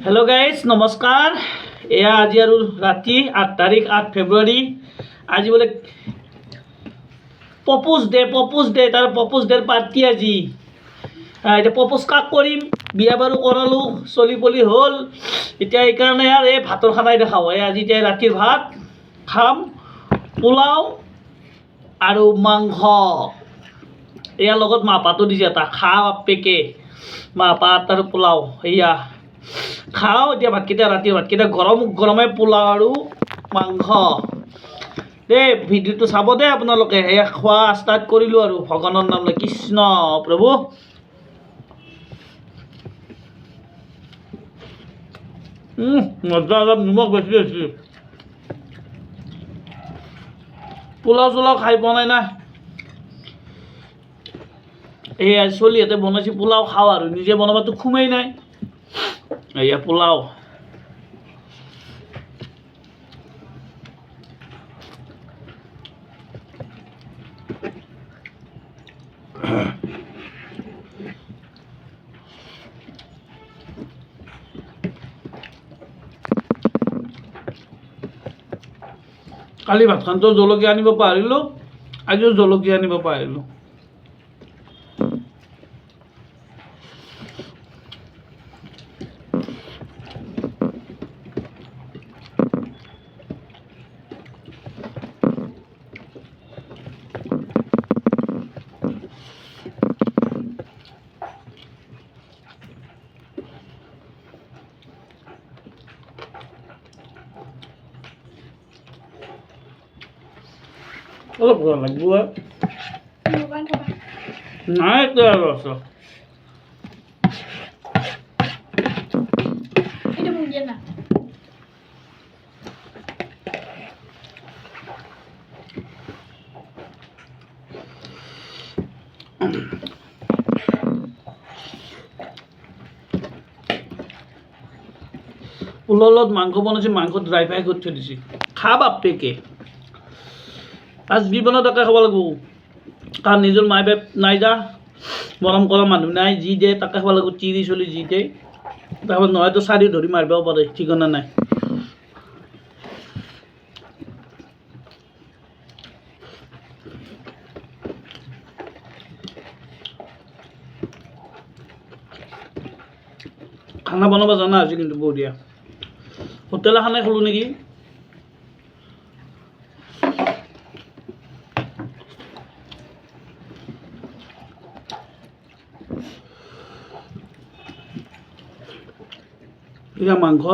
Hello guys नमस्कार एया आज और राति 8 तारिख 8 फेब्रुआरी आज बोले प्रपोज डे तार प्रपोज डे पार्टी आज प्रपोज काक करिम बिया बारू करालो चली पली हल इतना ये और ये भातर खानाई देखाओ आज रातिर भात खाम पोलाव और मांस यार लगत मापातो दिছে ता खा बापेके मापात और पोलाव एया खाओ এতিয়া ভাতকেইটা ৰাতি ভাতকেইটা গৰম গৰমে পোলাও আৰু মাংস দে ভিডিঅ'টো চাব দে আপোনালোকে এয়া খোৱা ষ্টাৰ্ট কৰিলোঁ আৰু ভগৱানৰ নাম লৈ কৃষ্ণ প্ৰভু মজা অলপ নিমখ বেছি আছে পোলাও চোলাও খাই পোৱা নাই না এয়া চলিহঁতে বনাইছে পোলাও খাওঁ আৰু নিজে বনাবতো খুমেই নাই ya pulau kali ভাতখান তো জলকীয়া আনিব পাৰিলো আজিও জলকীয়া আনিব পাৰিলো অলপ গৰম লাগিব নাই তো আৰু আছে এটা মুখ দিয়ে না পোলাওত মাংস বনাইছে মাংস ড্ৰাই ফ্ৰাই কৰি থৈ দিছে খা বাপেকে আজ বিবনত তাকে খাব লাগিব কাৰণ নিজৰ মাই বাপ নাই যা মৰম কৰা মানুহ নাই যি দিয়ে তাকে খাব লাগিব চিৰি চলি যি দিয়ে তাৰপৰা নহয়তো চাৰি ধৰি মাৰিবও পাৰে ঠিকনা নাই খানা বনাব জানা আজি কিন্তু বঢ়িয়া হোটেল এখনে খোলো নেকি এটা মাংস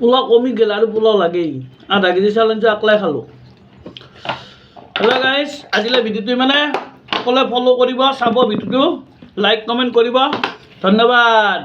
পোলাও কমি গেল আৰু পোলাও লাগেই আধা কেজি চালেঞ্জ আকলাই খালোঁ হেল্ল' গাইজ আজিলৈ ভিডিঅ'টো মানে সকলোৱে ফ'ল' কৰিব চাব ভিডিঅ'টো লাইক কমেণ্ট কৰিব ধন্যবাদ।